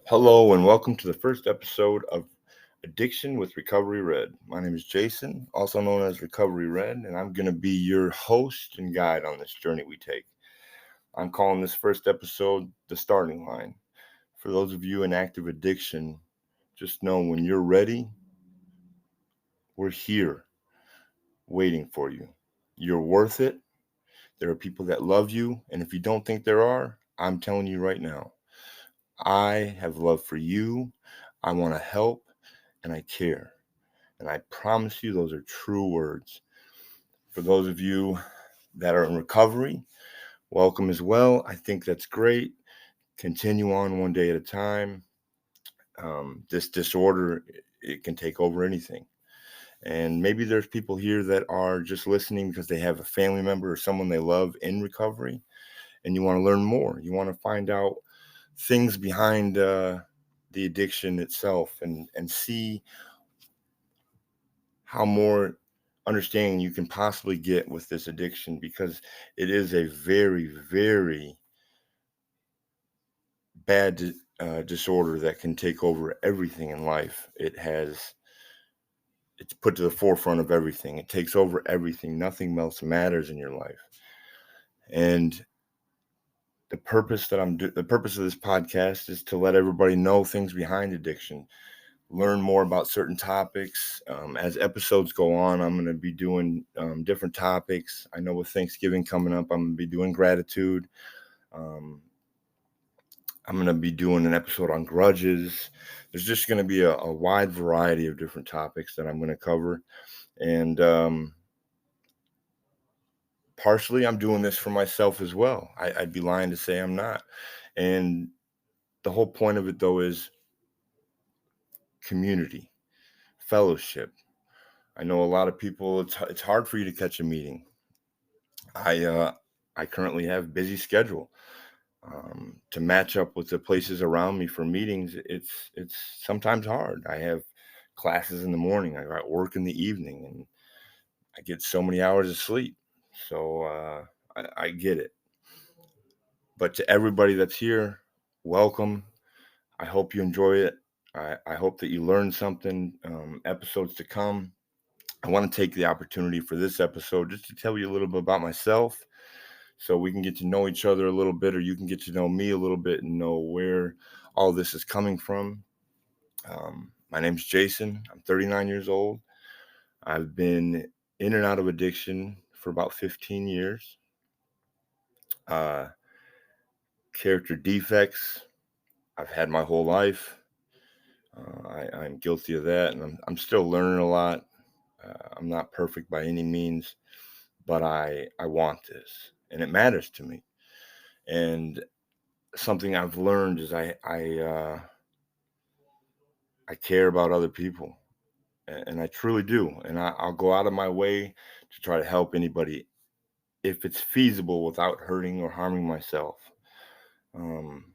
Hello, and welcome to the first episode of Addiction with Recovery Red. My name is Jason, also known as Recovery Red, and I'm going to be your host and guide on this journey we take. I'm calling this first episode the starting line. For those of you in active addiction, just know when you're ready, we're here waiting for you. You're worth it. There are people that love you, and if you don't think there are, I'm telling you right now, I have love for you. I want to help, and I care. And I promise you, those are true words. For those of you that are in recovery, welcome as well. I think that's great. Continue on one day at a time. This disorder, it can take over anything. And maybe there's people here that are just listening because they have a family member or someone they love in recovery, and you want to learn more. You want to find out things behind the addiction itself and see how more understanding you can possibly get with this addiction because it is a very, very bad disorder that can take over everything in life. It's put to the forefront of everything. It takes over everything. Nothing else matters in your life. And the purpose of this podcast is to let everybody know things behind addiction, learn more about certain topics. As episodes go on, I'm going to be doing different topics. I know with Thanksgiving coming up, I'm going to be doing gratitude. Um, I'm going to be doing an episode on grudges. There's just going to be a wide variety of different topics that I'm going to cover. And partially, I'm doing this for myself as well. I'd be lying to say I'm not. And the whole point of it, though, is community, fellowship. I know a lot of people, it's hard for you to catch a meeting. I currently have a busy schedule. To match up with the places around me for meetings, it's sometimes hard. I have classes in the morning, I got work in the evening, and I get so many hours of sleep. So I get it. But to everybody that's here, welcome. I hope you enjoy it. I hope that you learn something. Episodes to come. I want to take the opportunity for this episode just to tell you a little bit about myself so we can get to know each other a little bit, or you can get to know me a little bit and know where all this is coming from. My name's Jason. I'm 39 years old. I've been in and out of addiction for about 15 years. Uh, Character defects, I've had my whole life. I'm guilty of that, and I'm still learning a lot. I'm not perfect by any means, but I want this, and it matters to me. And something I've learned is I care about other people, and I truly do. And I'll go out of my way to try to help anybody if it's feasible without hurting or harming myself. Um,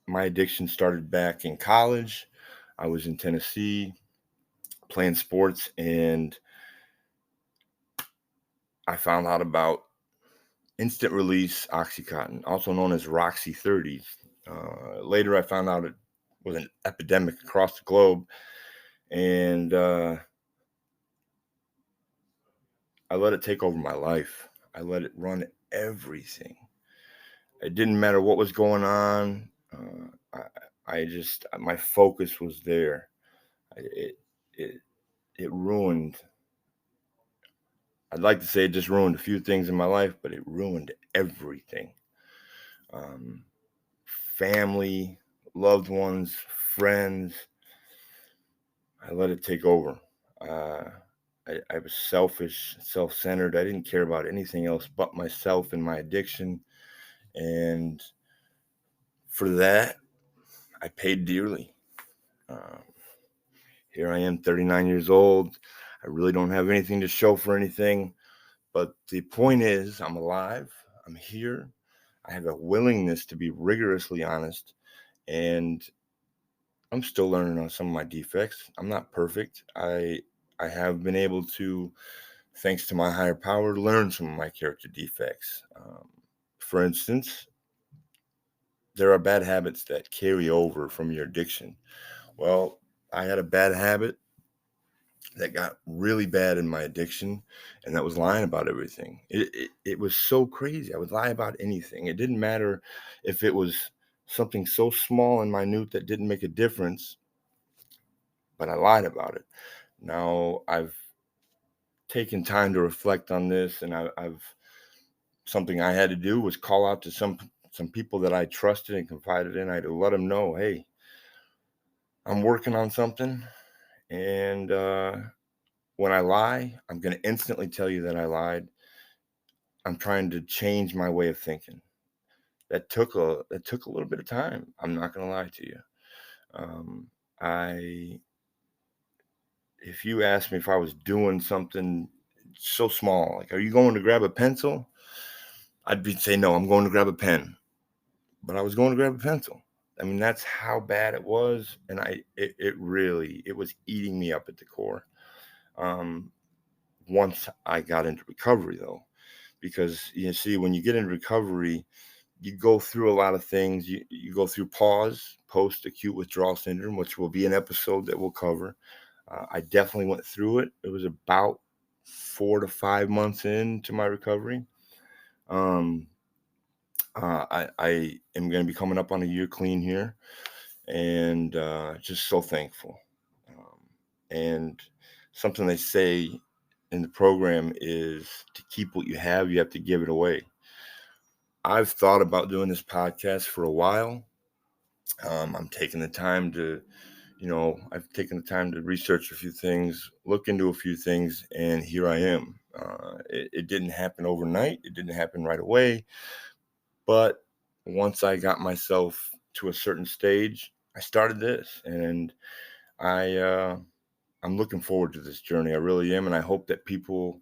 my addiction started back in college. I was in Tennessee playing sports, and I found out about instant release Oxycontin, also known as Roxy 30s. Later, I found out it was an epidemic across the globe, and I let it take over my life. I let it run everything. It didn't matter what was going on. My focus was there. It, it, it ruined. I'd like to say it just ruined a few things in my life, but it ruined everything. Um, Family, loved ones, friends. I let it take over. Uh, I was selfish, self centered. I didn't care about anything else but myself and my addiction. And for that, I paid dearly. Um, Here I am, 39 years old. I really don't have anything to show for anything. But the point is, I'm alive. I'm here. I have a willingness to be rigorously honest. And I'm still learning on some of my defects. I'm not perfect. I have been able to, thanks to my higher power, learn some of my character defects. For instance, there are bad habits that carry over from your addiction. Well, I had a bad habit that got really bad in my addiction, and that was lying about everything. It was so crazy. I would lie about anything. It didn't matter if it was something so small and minute that didn't make a difference, but I lied about it. Now I've taken time to reflect on this, and I've something I had to do was call out to some people that I trusted and confided in. I had to let them know, hey, I'm working on something, and when I lie, I'm going to instantly tell you that I lied. I'm trying to change my way of thinking. That took a little bit of time. I'm not going to lie to you. Um, I If you asked me if I was doing something so small, like, are you going to grab a pencil? I'd be say no. I'm going to grab a pen, but I was going to grab a pencil. I mean, that's how bad it was, and it really it was eating me up at the core. Um, Once I got into recovery, though, because you see, when you get into recovery, you go through a lot of things. You go through post acute withdrawal syndrome, which will be an episode that we'll cover. I definitely went through it. It was about 4 to 5 months into my recovery. Um, I am going to be coming up on a year clean here, and just so thankful. And something they say in the program is to keep what you have to give it away. I've thought about doing this podcast for a while. I'm taking the time to, I've taken the time to research a few things, look into a few things, and here I am. It didn't happen overnight. It didn't happen right away. But once I got myself to a certain stage, I started this, and I I'm looking forward to this journey. I really am, and I hope that people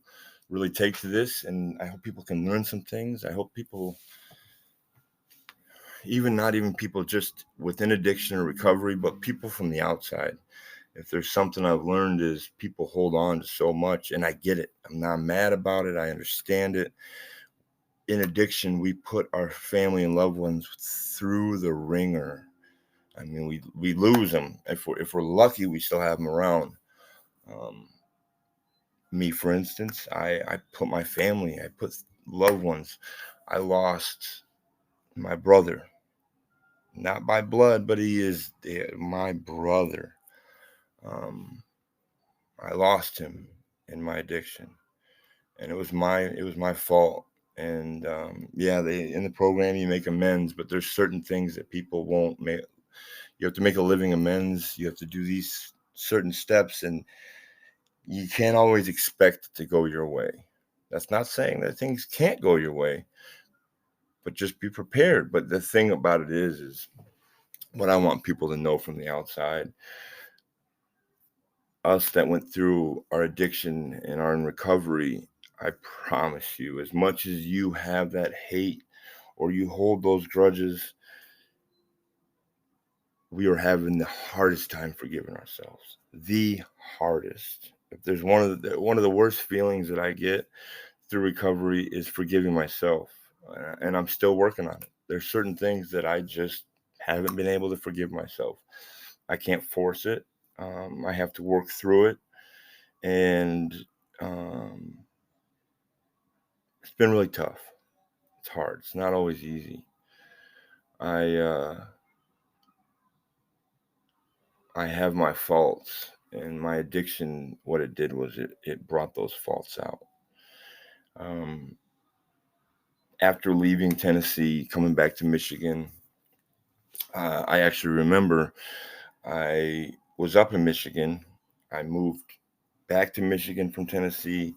really take to this, and I hope people can learn some things. I hope people, even not even people just within addiction or recovery, but people from the outside. If there's something I've learned is people hold on to so much, and I get it. I'm not mad about it. I understand it. In addiction, we put our family and loved ones through the ringer. I mean, we lose them. If we're lucky, we still have them around. Um, Me, for instance, I put my family, I put loved ones. I lost my brother, not by blood, but he is my brother. Um, I lost him in my addiction, and it was my fault. And yeah, they in the program you make amends, but there's certain things that people won't make. You have to make a living amends. You have to do these certain steps, and you can't always expect it to go your way. That's not saying that things can't go your way, but just be prepared. But the thing about it is what I want people to know from the outside, us that went through our addiction and are in recovery, I promise you, as much as you have that hate or you hold those grudges, we are having the hardest time forgiving ourselves. The hardest. If there's one of the worst feelings that I get through recovery is forgiving myself, and I'm still working on it. There's certain things that I just haven't been able to forgive myself. I can't force it. I have to work through it, and um, it's been really tough. It's hard. It's not always easy. I uh, I have my faults, and my addiction. What it did was it brought those faults out. Um, After leaving Tennessee, coming back to Michigan, I actually remember I was up in Michigan. I moved back to Michigan from Tennessee.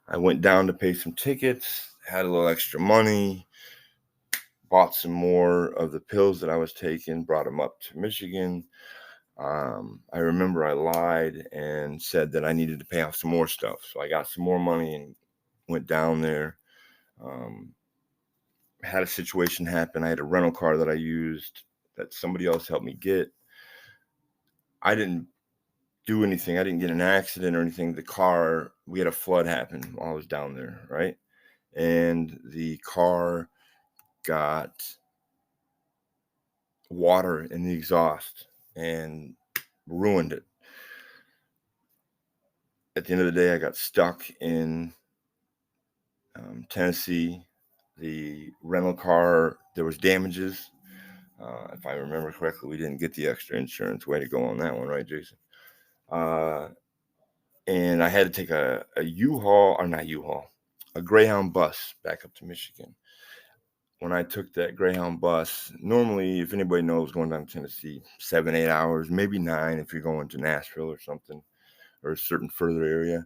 I went down to pay some tickets, had a little extra money, bought some more of the pills that I was taking, brought them up to Michigan. I remember I lied and said that I needed to pay off some more stuff. So I got some more money and went down there. Um, had a situation happen. I had a rental car that I used that somebody else helped me get. I didn't do anything. I didn't get in an accident or anything. The car, we had a flood happen while I was down there, right? And the car got water in the exhaust and ruined it. At the end of the day, I got stuck in Tennessee. The rental car, there was damages. If I remember correctly, we didn't get the extra insurance. Way to go on that one, right, Jason? And I had to take a U-Haul, or not U-Haul, a Greyhound bus back up to Michigan. When I took that Greyhound bus, normally, if anybody knows, going down to Tennessee, 7, 8 hours, maybe 9 if you're going to Nashville or something, or a certain further area.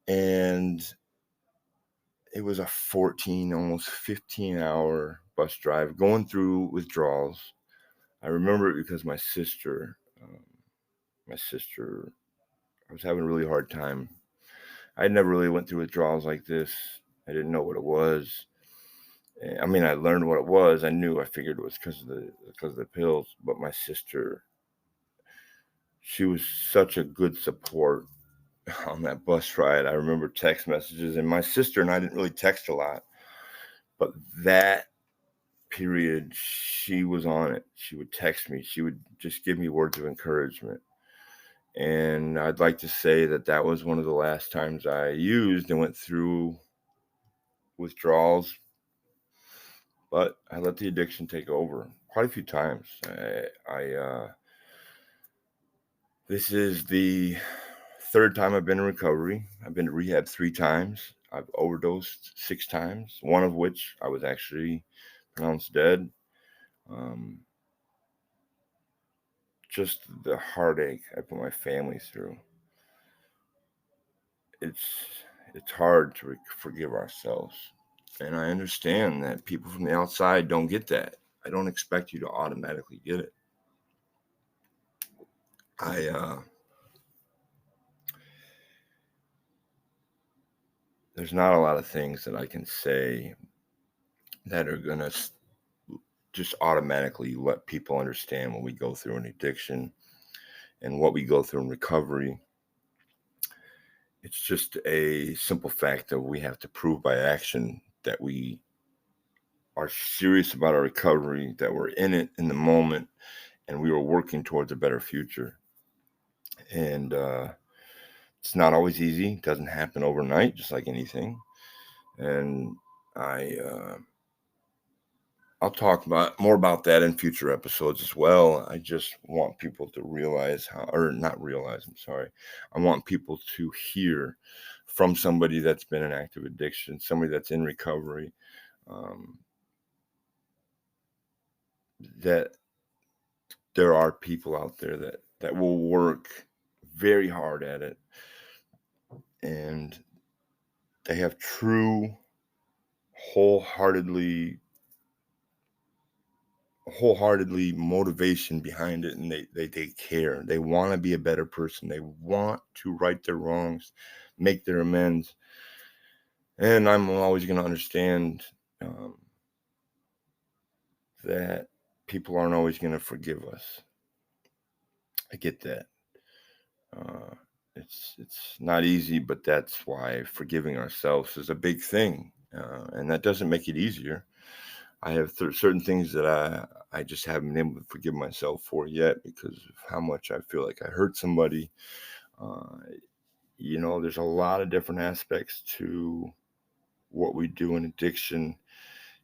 And it was a 14, almost 15-hour bus drive going through withdrawals. I remember it because my sister, I was having a really hard time. I never really went through withdrawals like this. I didn't know what it was. I mean, I learned what it was. I figured it was because of the pills. But my sister, she was such a good support on that bus ride. I remember text messages, and my sister and I didn't really text a lot, but that period, she was on it. She would text me. She would just give me words of encouragement. And I'd like to say that was one of the last times I used and went through withdrawals, but I let the addiction take over quite a few times. This is the third time I've been in recovery. I've been to rehab 3 times. I've overdosed 6 times, one of which I was actually pronounced dead. Just the heartache I put my family through. It's hard to forgive ourselves. And I understand that people from the outside don't get that. I don't expect you to automatically get it. There's not a lot of things that I can say that are going to just automatically let people understand what we go through in addiction and what we go through in recovery. It's just a simple fact that we have to prove by action that we are serious about our recovery, that we're in it in the moment, and we are working towards a better future. And it's not always easy. It doesn't happen overnight, just like anything. And I'll talk more about that in future episodes as well. I just want people to realize I want people to hear from somebody that's been in active addiction, somebody that's in recovery, that there are people out there that will work very hard at it, and they have true, wholeheartedly motivation behind it, and they care. They want to be a better person. They want to right their wrongs, make their amends. And I'm always going to understand that people aren't always going to forgive us. I get that. It's not easy, but that's why forgiving ourselves is a big thing, and that doesn't make it easier. I have certain things that I just haven't been able to forgive myself for yet because of how much I feel like I hurt somebody. There's a lot of different aspects to what we do in addiction.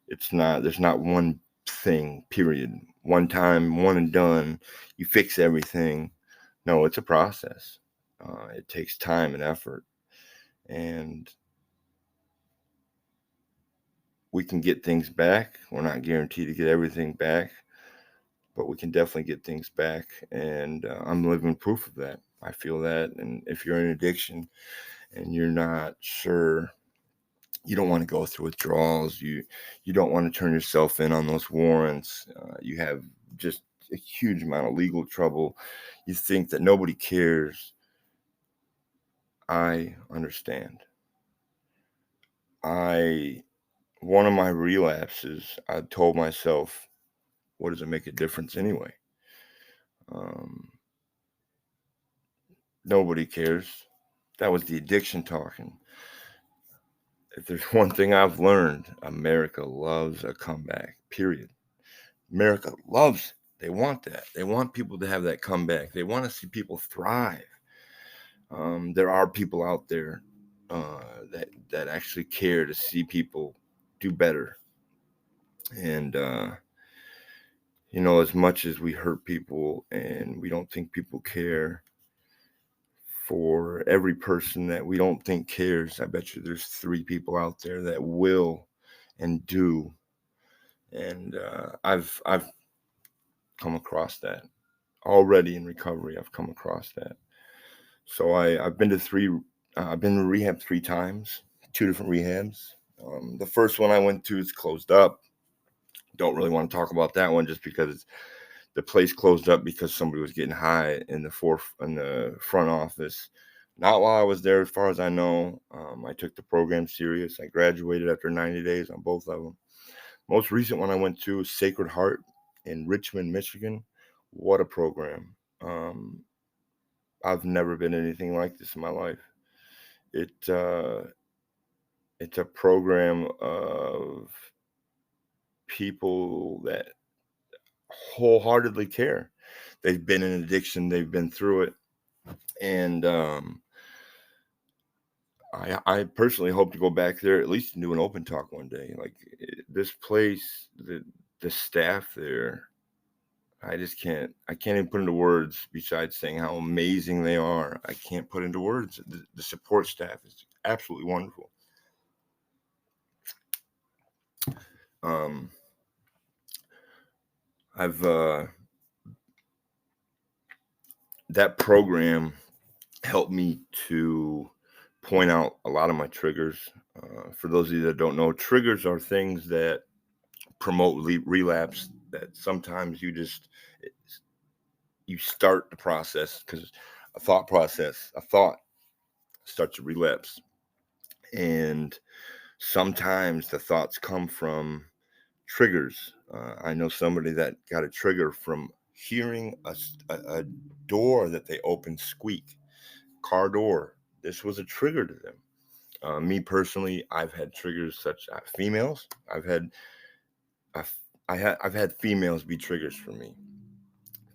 There's not one thing, period. One time, one and done, you fix everything. No, it's a process. It takes time and effort. And we can get things back. We're not guaranteed to get everything back, but we can definitely get things back. And I'm living proof of that. I feel that. And if you're in addiction and you're not sure, you don't want to go through withdrawals, you don't want to turn yourself in on those warrants, you have just a huge amount of legal trouble, you think that nobody cares, I understand. One of my relapses, I told myself, what does it make a difference anyway? Nobody cares. That was the addiction talking. If there's one thing I've learned, America loves a comeback, period. America loves They want that. They want people to have that comeback. They want to see people thrive. There are people out there that actually care to see people do better. And as much as we hurt people and we don't think people care, for every person that we don't think cares, I bet you there's 3 people out there that will and do. And I've come across that already in recovery. I've come across that. So I've been to I've been to rehab 3 times, 2 different rehabs. The first one I went to is closed up. Don't really want to talk about that one just because the place closed up because somebody was getting high in the front office. Not while I was there, as far as I know. I took the program serious. I graduated after 90 days on both of them. Most recent one I went to is Sacred Heart in Richmond, Michigan. What a program! I've never been anything like this in my life. It it's a program of people that wholeheartedly care. They've been in addiction. They've been through it, and I personally hope to go back there at least and do an open talk one day. Like this place, the staff there, I can't even put into words besides saying how amazing they are. I can't put into words. The support staff is absolutely wonderful. Um, I've that program helped me to point out a lot of my triggers. For those of you that don't know, triggers are things that promote relapse. That sometimes you start the process because a thought starts to relapse, and sometimes the thoughts come from triggers. I know somebody that got a trigger from hearing a door that they opened squeak, car door. This was a trigger to them. Me personally, I've had triggers such as females. I've, I've had females be triggers for me,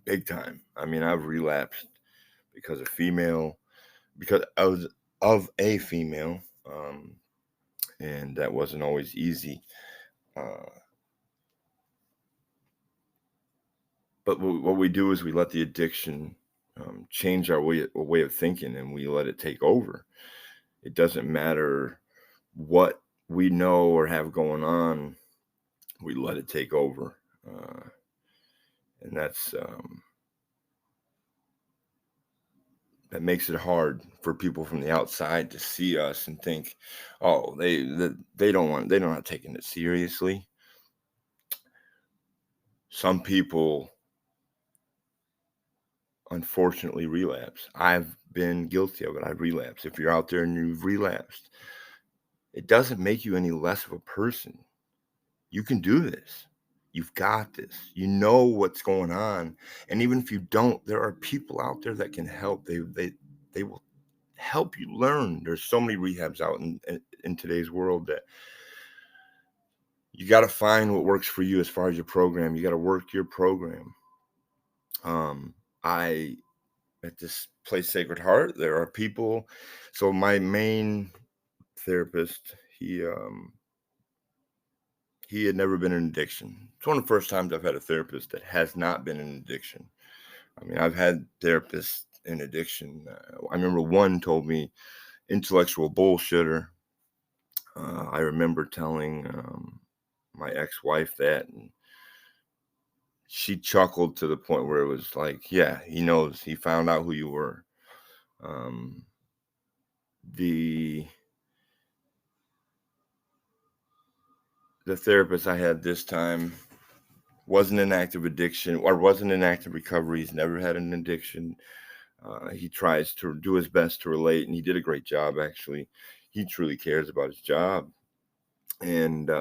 big time. I mean, I've relapsed because because I was of a female, and that wasn't always easy. Uh, but what we do is we let the addiction change our way of thinking, and we let it take over. It doesn't matter what we know or have going on; we let it take over, and that makes it hard for people from the outside to see us and think, "Oh, they're not taking it seriously." Some people unfortunately relapse. I've been guilty of it. I've relapsed. If you're out there and you've relapsed, it doesn't make you any less of a person. You can do this. You've got this. You know what's going on. And even if you don't, there are people out there that can help. They will help you learn. There's so many rehabs out in today's world that you got to find what works for you as far as your program. You got to work your program. I At this place, Sacred Heart, there are people. So my main therapist, he had never been in addiction. It's one of the first times I've had a therapist that has not been in addiction. I mean, I've had therapists in addiction. I remember one told me intellectual bullshitter. I remember telling my ex-wife that, and she chuckled to the point where it was like, yeah, he knows. He found out who you were. Um, the the therapist I had this time wasn't in active addiction or wasn't in active recovery. He's never had an addiction. He tries to do his best to relate, and he did a great job, actually. He truly cares about his job. And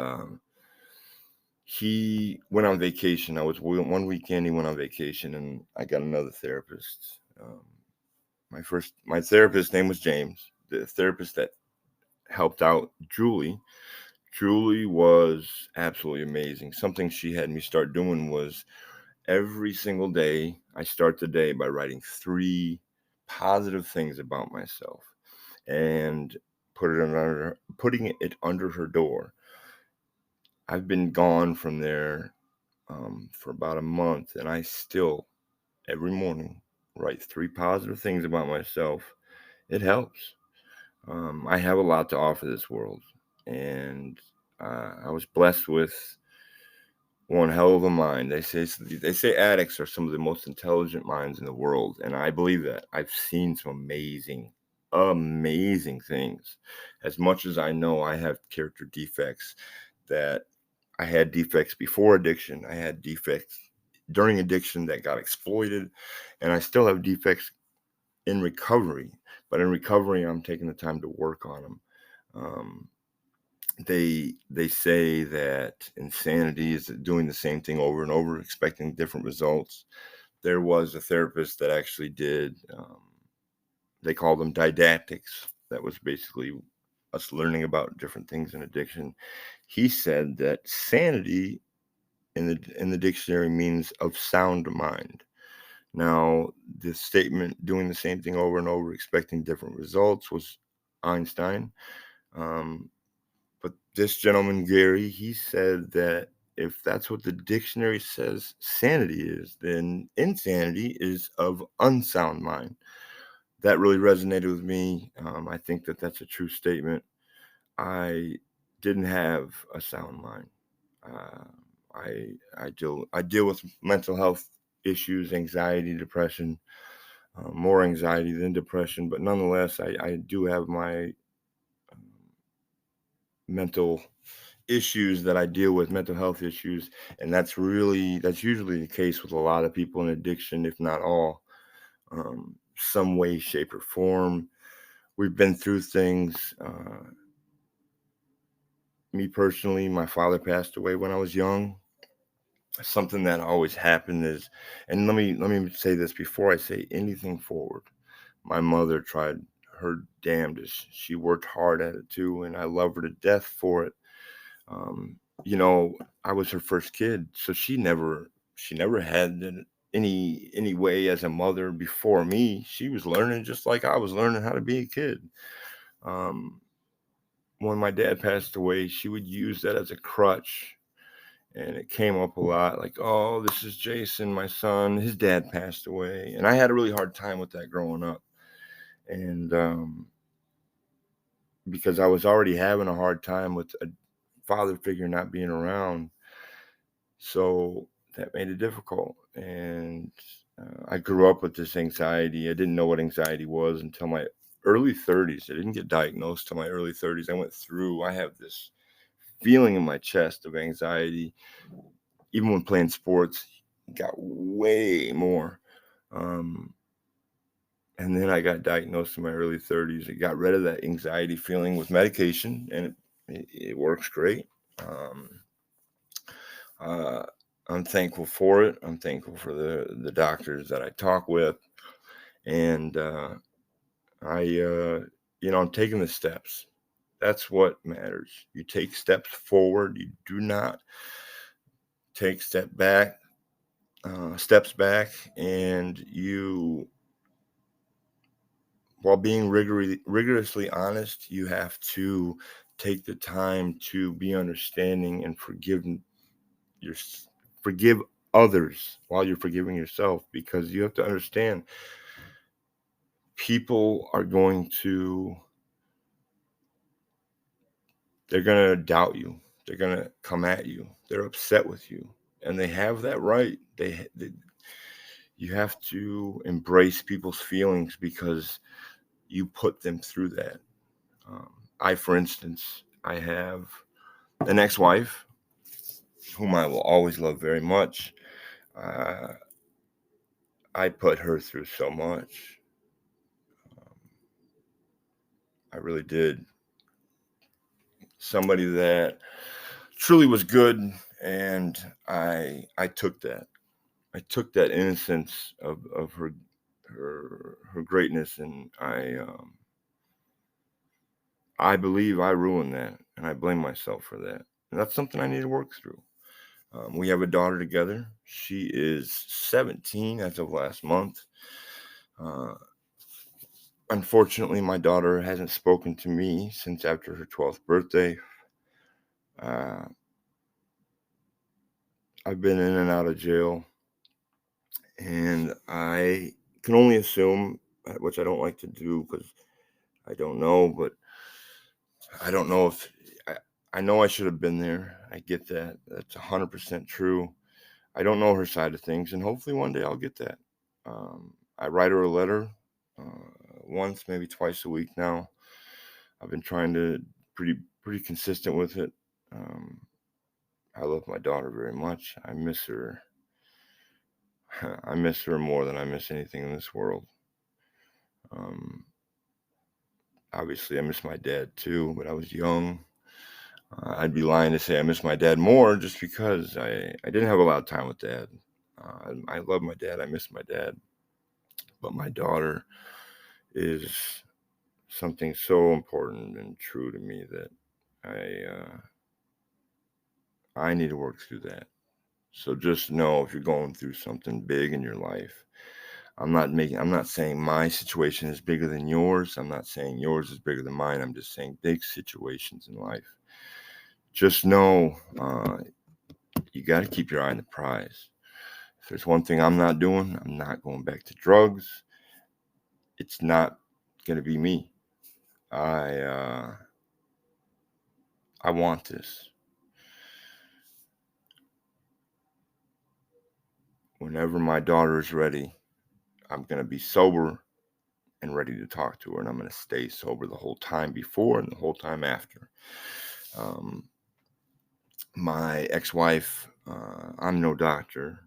he went on vacation. I was one weekend, he went on vacation, and I got another therapist. My therapist's name was James. The therapist that helped out Julie was absolutely amazing. Something she had me start doing was Every single day, I start the day by writing 3 positive things about myself and putting it under her door. I've been gone from there for about a month, and I still every morning write 3 positive things about myself. It helps. I have a lot to offer this world, and I was blessed with one hell of a mind. They say addicts are some of the most intelligent minds in the world, and I believe that. I've seen some amazing things. As much as I know I have character defects, that I had defects before addiction, I had defects during addiction that got exploited, and I still have defects in recovery. But in recovery, I'm taking the time to work on them. Um, they say that insanity is doing the same thing over and over, expecting different results. There was a therapist that actually did. They call them didactics. That was basically us learning about different things in addiction. He said that sanity in the dictionary means of sound mind. Now, the statement "doing the same thing over and over, expecting different results" was Einstein. Um, But this gentleman, Gary, he said that if that's what the dictionary says sanity is, then insanity is of unsound mind. That really resonated with me. I think that that's a true statement. I didn't have a sound mind. Uh, I deal with mental health issues, anxiety, depression, more anxiety than depression, but nonetheless, I do have my um, mental issues that I deal with, mental health issues, and that's usually the case with a lot of people in addiction, if not all, some way, shape, or form. We've been through things. Me personally, my father passed away when I was young. Something that always happened is, and let me say this before I say anything forward. My mother tried her damnedest. She worked hard at it too, and I love her to death for it. Um, you know, I was her first kid, so she never had any way as a mother before me. She was learning just like I was learning how to be a kid. Um, when my dad passed away, she would use that as a crutch, and it came up a lot, like, "Oh, this is Jason, my son. His dad passed away," and I had a really hard time with that growing up, and because I was already having a hard time with a father figure not being around. So that made it difficult. And I grew up with this anxiety. I didn't know what anxiety was until my early 30s. I didn't get diagnosed till my early 30s. I have this feeling in my chest of anxiety. Even when playing sports, it got way more. Um, and then I got diagnosed in my early 30s. It got rid of that anxiety feeling with medication, and it works great. Um, Uh, I'm thankful for it. I'm thankful for the doctors that I talk with, and I'm taking the steps. That's what matters. You take steps forward. You do not take steps back, and while being rigorously honest, you have to take the time to be understanding and your forgive others while you're forgiving yourself, because you have to understand people are they're going to doubt you, they're going to come at you, they're upset with you, and they have that right. You have to embrace people's feelings because you put them through that. For instance, I have an ex-wife whom I will always love very much. uh, I put her through so much. um, I really did. Somebody that truly was good, and I took that. I took that innocence of her greatness, and I believe I ruined that, and I blame myself for that. And that's something I need to work through. We have a daughter together. She is 17 as of last month. Uh, Unfortunately, my daughter hasn't spoken to me since after her 12th birthday. Uh, I've been in and out of jail, and I can only assume, which I don't like to do because I don't know, but I don't know if I, I know I should have been there. I get that. That's 100% true. I don't know her side of things, and hopefully one day I'll get that. I write her a letter once, maybe twice a week now. I've been trying to pretty consistent with it. Um, I love my daughter very much. I miss her. I miss her more than I miss anything in this world. Um, Obviously, I miss my dad too, but I was young. I'd be lying to say I miss my dad more just because I didn't have a lot of time with dad. I love my dad. I miss my dad. But my daughter is something so important and true to me that I need to work through that. So just know if you're going through something big in your life, I'm not saying my situation is bigger than yours. I'm not saying yours is bigger than mine. I'm just saying big situations in life. Just know you got to keep your eye on the prize. If there's one thing I'm not doing, I'm not going back to drugs. It's not going to be me. I want this. Whenever my daughter is ready, I'm going to be sober and ready to talk to her, and I'm going to stay sober the whole time before and the whole time after. My ex-wife, I'm no doctor,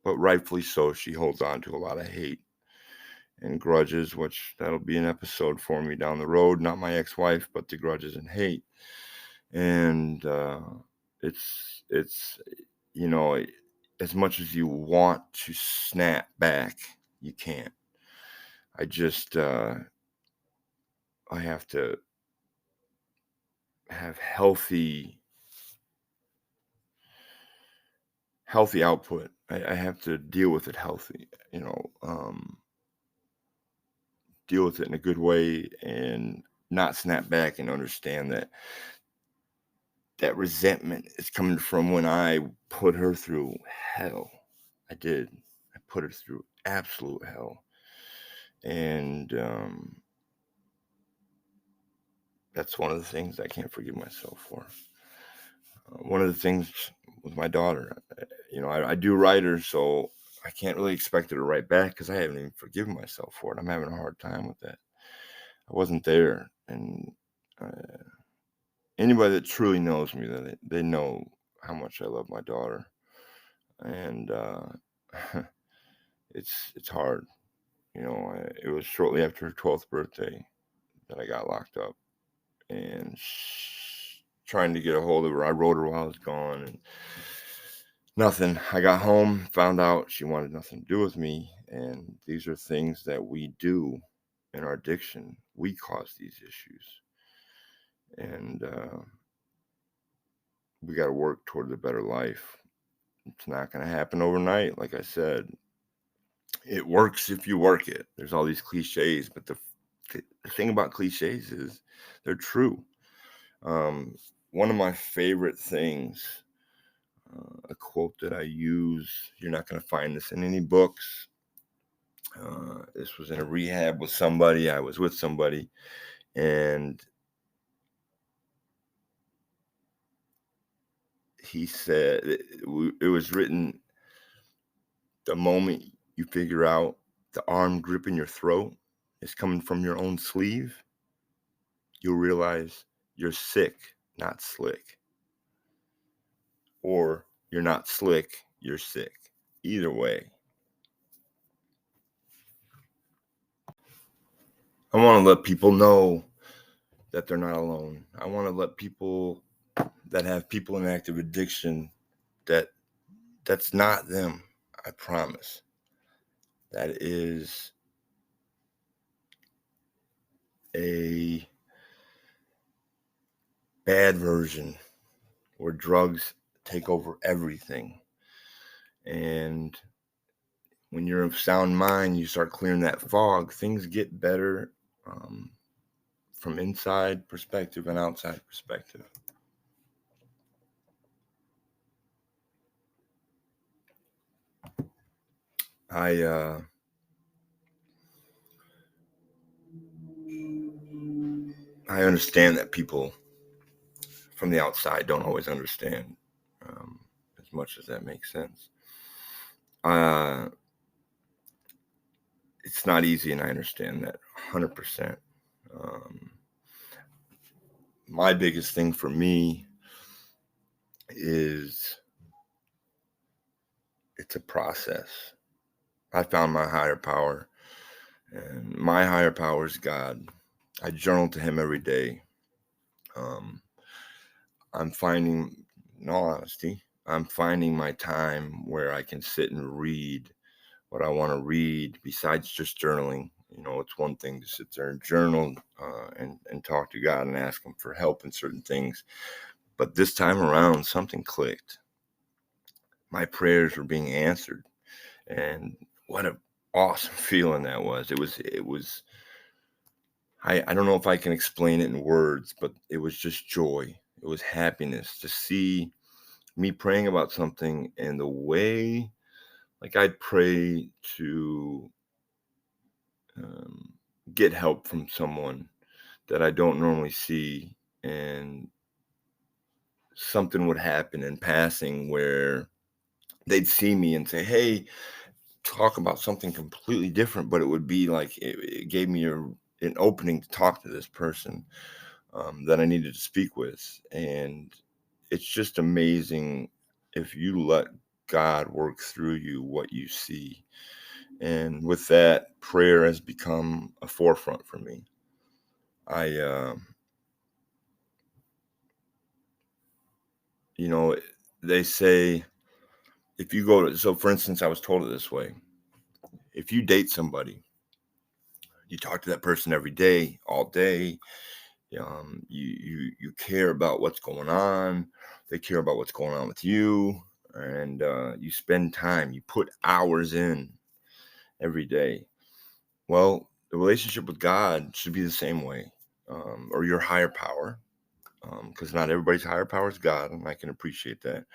but rightfully so, she holds on to a lot of hate and grudges, which that'll be an episode for me down the road. Not my ex-wife, but the grudges and hate. And it's as much as you want to snap back, you can't. I just I have to have healthy output. I have to deal with it healthy, deal with it in a good way and not snap back and understand that resentment is coming from when I put her through hell. I did. I put her through absolute hell. And that's one of the things I can't forgive myself for. One of the things with my daughter, I do write her, so I can't really expect her to write back because I haven't even forgiven myself for it. I'm having a hard time with that. I wasn't there, and anybody that truly knows me, that they know how much I love my daughter, and it's hard. It was shortly after her 12th birthday that I got locked up, and trying to get a hold of her. I wrote her while I was gone, and nothing. I got home, found out she wanted nothing to do with me, and these are things that we do in our addiction. We cause these issues, and we got to work toward a better life. It's not going to happen overnight. Like I said, it works if you work it. There's all these cliches, but the thing about cliches is they're true. One of my favorite things, a quote that I use, you're not going to find this in any books. This was in a rehab with somebody. I was with somebody, and he said it was written, the moment you figure out the arm gripping your throat is coming from your own sleeve, you'll realize you're sick, not slick. Or you're not slick, you're sick. Either way. I want to let people know that they're not alone. I want to let people that have people in active addiction that's not them. I promise. That is a bad version where drugs take over everything. And when you're of sound mind, you start clearing that fog, things get better, um, from inside perspective and outside perspective. I understand that people from the outside don't always understand, um, as much as that makes sense. Uh, it's not easy, and I understand that 100%. Um, my biggest thing for me is it's a process. I found my higher power, and my higher power is God. I journal to Him every day. Um, I'm finding, in all honesty, I'm finding my time where I can sit and read what I want to read besides just journaling. It's one thing to sit there and journal, and talk to God and ask Him for help in certain things. But this time around, something clicked. My prayers were being answered. And what an awesome feeling that was. I don't know if I can explain it in words, but it was just joy. It was happiness to see me praying about something, and the way, like, I'd pray to, um, get help from someone that I don't normally see, and something would happen in passing where they'd see me and say, "Hey," talk about something completely different, but it would be like it gave me an opening to talk to this person, that I needed to speak with. And it's just amazing if you let God work through you what you see. And with that, prayer has become a forefront for me. I, you know, they say if you go to, so for instance, I was told it this way: if you date somebody, you talk to that person every day, all day. You care about what's going on. They care about what's going on with you, and you spend time. You put hours in every day. Well, the relationship with God should be the same way, or your higher power, because not everybody's higher power is God, and I can appreciate that.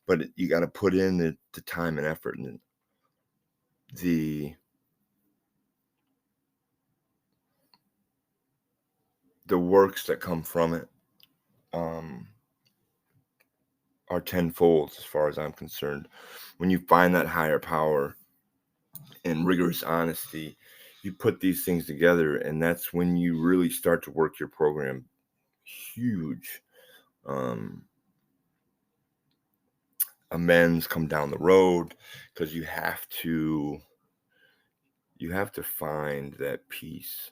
But you got to put in the time and effort, and the the works that come from it, um, are tenfold as far as I'm concerned. When you find that higher power and rigorous honesty, you put these things together, and that's when you really start to work your program huge. Um, Amends come down the road because you have to find that peace,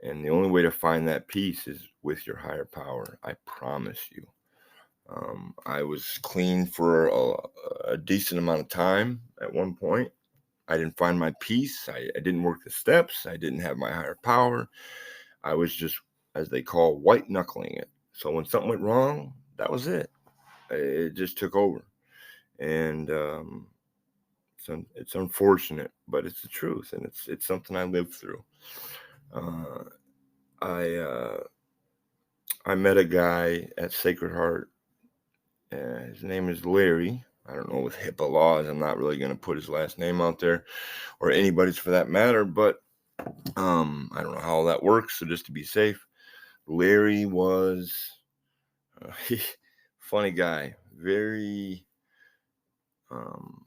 and the only way to find that peace is with your higher power. I promise you. I was clean for a decent amount of time at one point. I didn't find my peace. I didn't work the steps. I didn't have my higher power. I was just, as they call, white knuckling it. So when something went wrong, that was it. It just took over. And it's unfortunate, but it's the truth, and it's something I lived through. Uh, I I met a guy at Sacred Heart. His name is Larry. I don't know, with HIPAA laws, I'm not really going to put his last name out there, or anybody's for that matter. But I don't know how that works. So just to be safe, Larry was, he, funny guy, very, um,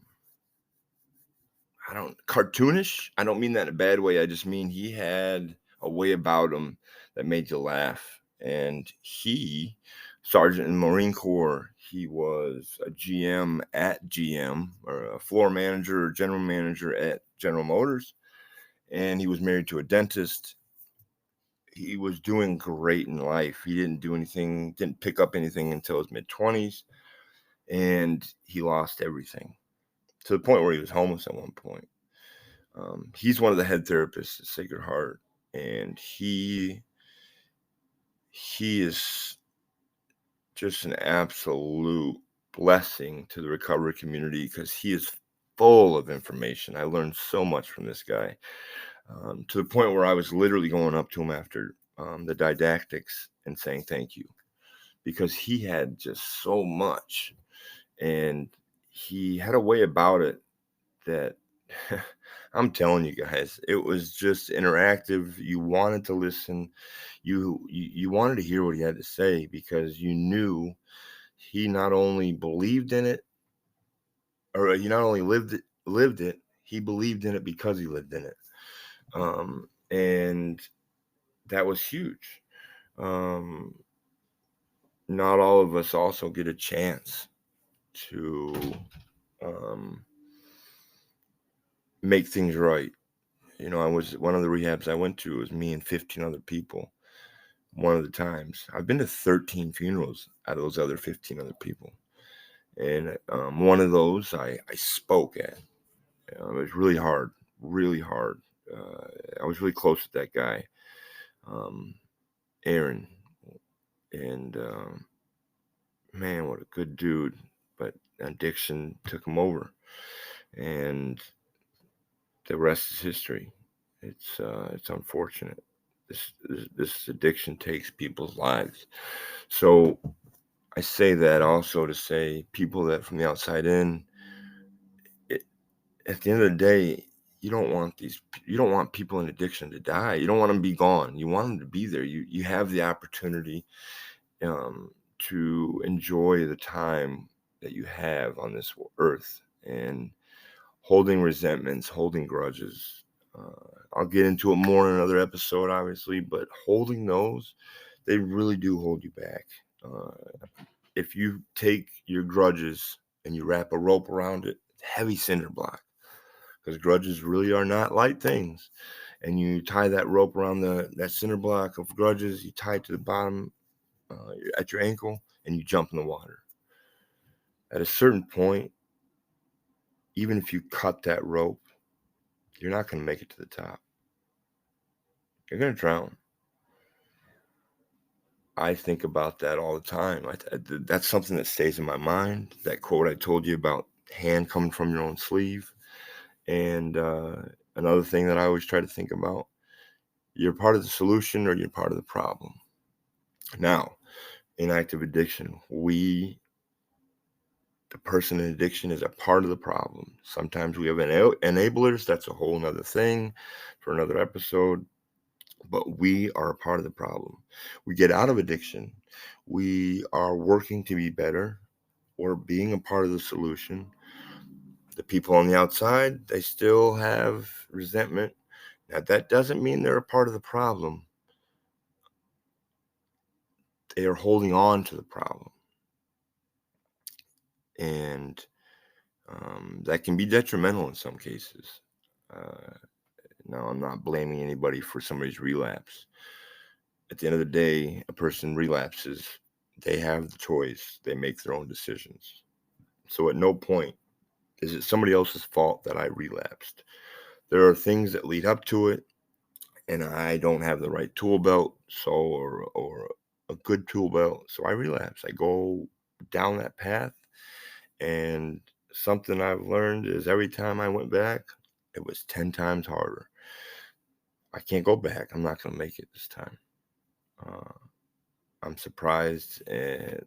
I don't, cartoonish. I don't mean that in a bad way. I just mean he had a way about him that made you laugh. And he, Sergeant in the Marine Corps, he was a GM at GM, or a floor manager or general manager at General Motors. And he was married to a dentist. He was doing great in life. He didn't do anything, didn't pick up anything until his mid-20s, and he lost everything to the point where he was homeless at one point. He's one of the head therapists at Sacred Heart, and he is just an absolute blessing to the recovery community because he is full of information. I learned so much from this guy, to the point where I was literally going up to him after the didactics and saying thank you, because he had just so much, and he had a way about it that I'm telling you guys, it was just interactive. You wanted to listen. You wanted to hear what he had to say, because you knew he not only believed in it, or he not only lived it, he believed in it because he lived in it. And that was huge. Um, Not all of us also get a chance to um, make things right. I was one of the rehabs I went to, it was me and 15 other people. One of the times I've been to 13 funerals out of those other 15 other people, and one of those I spoke at. It was really hard, really hard. I was really close with that guy, um, Aaron, and man, what a good dude. But addiction took him over, and the rest is history. It's unfortunate. This addiction takes people's lives. So I say that also to say, people that from the outside in, it, at the end of the day, you don't want people in addiction to die. You don't want them to be gone. You want them to be there. You have the opportunity um, to enjoy the time that you have on this earth, and holding resentments, holding grudges. I'll get into it more in another episode, obviously, but holding those, they really do hold you back. Uh, if you take your grudges and you wrap a rope around it, heavy cinder block, because grudges really are not light things, and you tie that rope around that cinder block of grudges, you tie it to the bottom at your ankle, and you jump in the water. At a certain point, even if you cut that rope, you're not going to make it to the top. You're going to drown. I think about that all the time. That's something that stays in my mind. That quote I told you about, hand coming from your own sleeve. And another thing that I always try to think about, you're part of the solution or you're part of the problem. Now, in active addiction, the person in addiction is a part of the problem. Sometimes we have enablers. That's a whole nother thing for another episode. But we are a part of the problem. We get out of addiction. We are working to be better, or being a part of the solution. The people on the outside, they still have resentment. Now, that doesn't mean they're a part of the problem. They are holding on to the problem. And that can be detrimental in some cases. Now, I'm not blaming anybody for somebody's relapse. At the end of the day, a person relapses. They have the choice. They make their own decisions. So at no point is it somebody else's fault that I relapsed. There are things that lead up to it, and I don't have the right tool belt, or a good tool belt, so I relapse. I go down that path, and something I've learned is every time I went back, it was 10 times harder. I can't go back. I'm not going to make it this time. I'm surprised that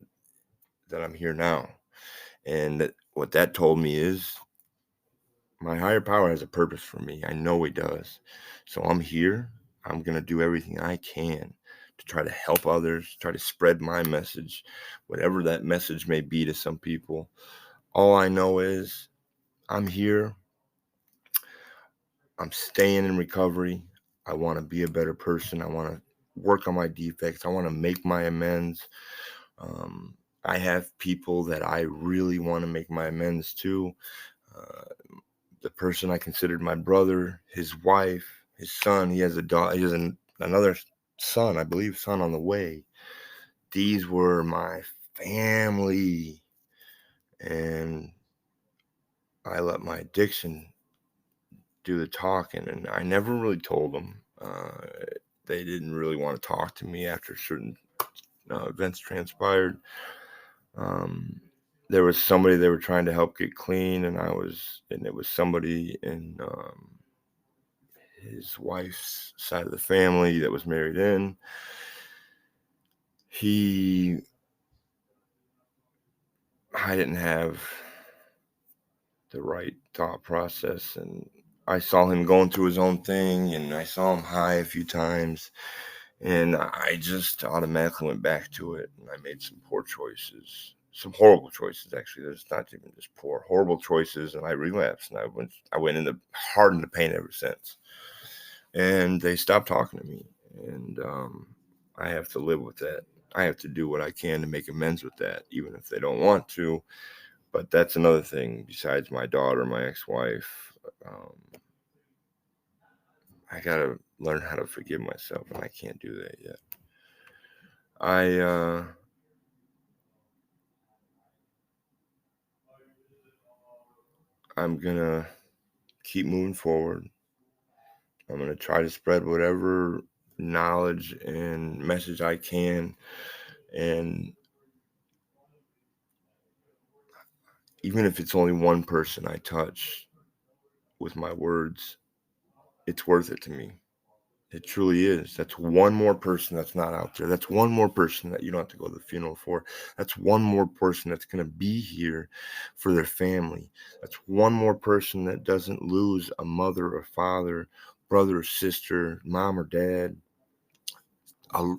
I'm here now. And what that told me is my higher power has a purpose for me. I know he does. So I'm here. I'm going to do everything I can to try to help others, try to spread my message, whatever that message may be to some people. All I know is I'm here. I'm staying in recovery. I want to be a better person. I want to work on my defects. I want to make my amends. I have people that I really want to make my amends to. Uh, the person I considered my brother, his wife, his son. He has a daughter. He has another son, I believe, son on the way. These were my family, and I let my addiction do the talking, and I never really told them. They didn't really want to talk to me after certain events transpired. Um, there was somebody they were trying to help get clean, and it was somebody in his wife's side of the family that was married in. He, I didn't have the right thought process, and I saw him going through his own thing, and I saw him high a few times, and I just automatically went back to it, and I made some poor choices. Some horrible choices, actually. There's not even just poor, horrible choices, and I relapsed, and I went into hard into pain ever since. And they stopped talking to me, and I have to live with that. I have to do what I can to make amends with that, even if they don't want to. But that's another thing. Besides my daughter, my ex-wife, um, I gotta learn how to forgive myself, and I can't do that yet. I I'm gonna keep moving forward. I'm gonna try to spread whatever knowledge and message I can, and even if it's only one person I touch with my words, it's worth it to me. It truly is. That's one more person that's not out there. That's one more person that you don't have to go to the funeral for. That's one more person that's going to be here for their family. That's one more person that doesn't lose a mother or father, brother or sister, mom or dad, a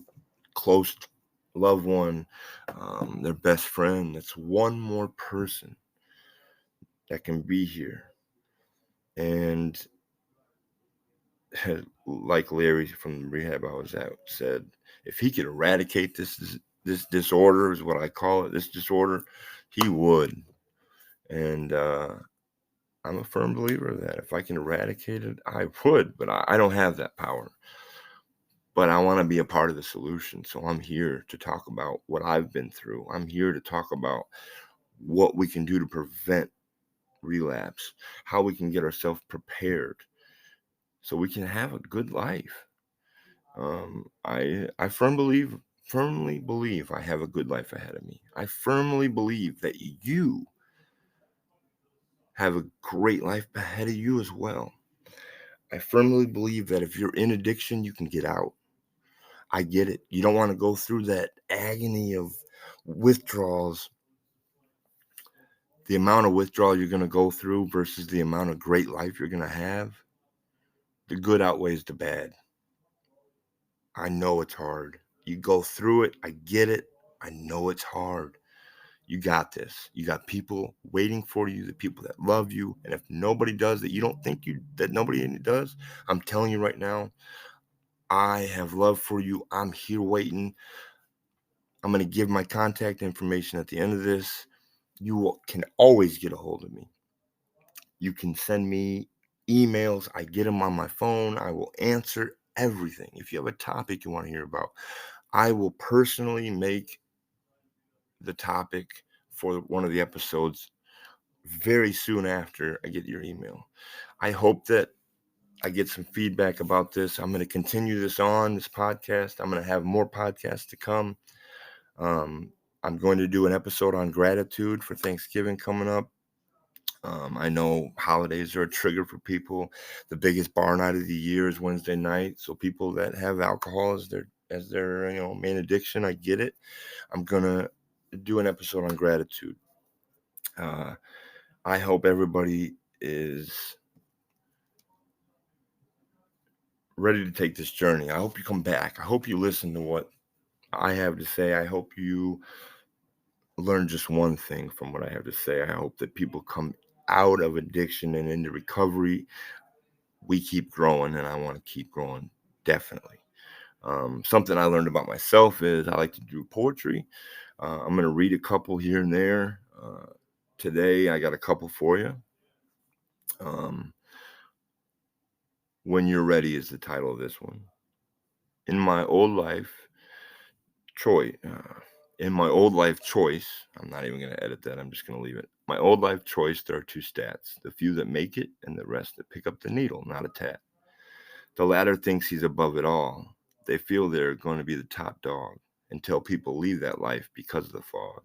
close loved one, their best friend. That's one more person that can be here. And like Larry from the rehab I was at said, if he could eradicate this disorder is what I call it, this disorder, he would. And I'm a firm believer of that. If I can eradicate it, I would, but I don't have that power. But I want to be a part of the solution. So I'm here to talk about what I've been through. I'm here to talk about what we can do to prevent relapse, how we can get ourselves prepared so we can have a good life. I firmly believe I have a good life ahead of me. I firmly believe that you have a great life ahead of you as well. I firmly believe that if you're in addiction, you can get out. I get it. You don't want to go through that agony of withdrawals, the amount of withdrawal you're going to go through versus the amount of great life you're going to have. The good outweighs the bad. I know it's hard. You go through it. I get it. I know it's hard. You got this. You got people waiting for you, the people that love you. And if nobody does that, you don't think that nobody does, I'm telling you right now, I have love for you. I'm here waiting. I'm going to give my contact information at the end of this. You can always get a hold of me. You can send me emails. I get them on my phone. I will answer everything. If you have a topic you want to hear about, I will personally make the topic for one of the episodes very soon after I get your email. I hope that I get some feedback about this. I'm going to continue this podcast. I'm going to have more podcasts to come. I'm going to do an episode on gratitude for Thanksgiving coming up. I know holidays are a trigger for people. The biggest bar night of the year is Wednesday night. So people that have alcohol as their main addiction, I get it. I'm gonna do an episode on gratitude. I hope everybody is ready to take this journey. I hope you come back. I hope you listen to what I have to say. I hope you learn just one thing from what I have to say. I hope that people come out of addiction and into recovery. We keep growing, and I want to keep growing, definitely. Something I learned about myself is I like to do poetry. I'm going to read a couple here and there. Today, I got a couple for you. When You're Ready is the title of this one. In my old life, Troy, in my old life choice, I'm not even going to edit that. I'm just going to leave it. My old life choice, there are two stats, the few that make it and the rest that pick up the needle, not a tat. The latter thinks he's above it all. They feel they're going to be the top dog until people leave that life because of the fog.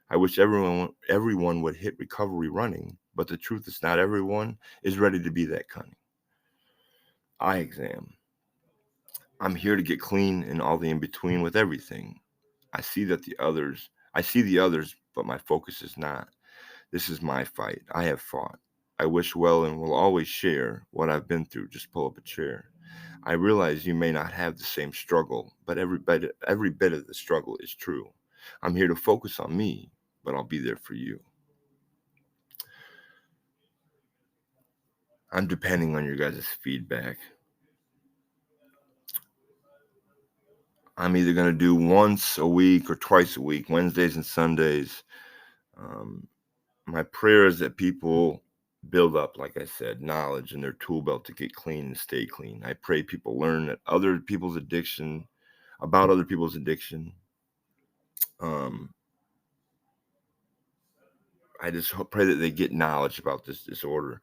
I wish everyone would hit recovery running, but the truth is not everyone is ready to be that cunning. Eye exam. I'm here to get clean and all the in between with everything. I see the others, but my focus is not. This is my fight. I have fought. I wish well and will always share what I've been through. Just pull up a chair. I realize you may not have the same struggle, but every bit of the struggle is true. I'm here to focus on me, but I'll be there for you. I'm depending on your guys' feedback. I'm either going to do once a week or twice a week, Wednesdays and Sundays. My prayer is that people build up, like I said, knowledge in their tool belt to get clean and stay clean. I pray people learn about other people's addiction. I just pray that they get knowledge about this disorder.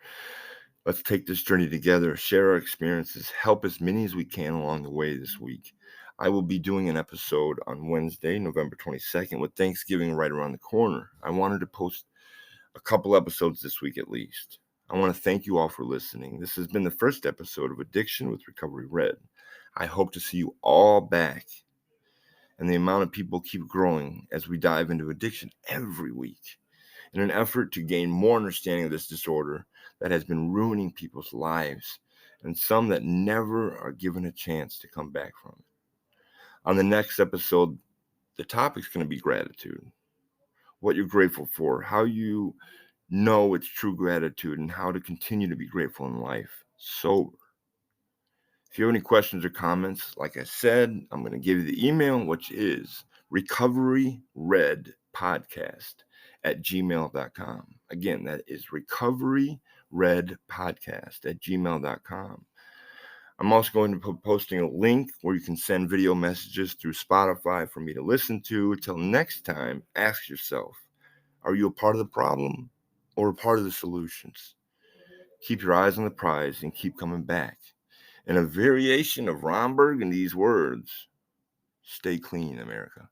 Let's take this journey together, share our experiences, help as many as we can along the way this week. I will be doing an episode on Wednesday, November 22nd, with Thanksgiving right around the corner. I wanted to post a couple episodes this week at least. I want to thank you all for listening. This has been the first episode of Addiction with Recovery Red. I hope to see you all back, and the amount of people keep growing as we dive into addiction every week in an effort to gain more understanding of this disorder that has been ruining people's lives, and some that never are given a chance to come back from it. On the next episode, the topic's going to be gratitude. What you're grateful for, how you know it's true gratitude, and how to continue to be grateful in life sober. If you have any questions or comments, like I said, I'm going to give you the email, which is recoveryredpodcast@gmail.com. Again, that is recoveryredpodcast@gmail.com. I'm also going to be posting a link where you can send video messages through Spotify for me to listen to. Until next time, ask yourself, are you a part of the problem or a part of the solutions? Keep your eyes on the prize and keep coming back. In a variation of Ron Burgundy's words, stay clean, America.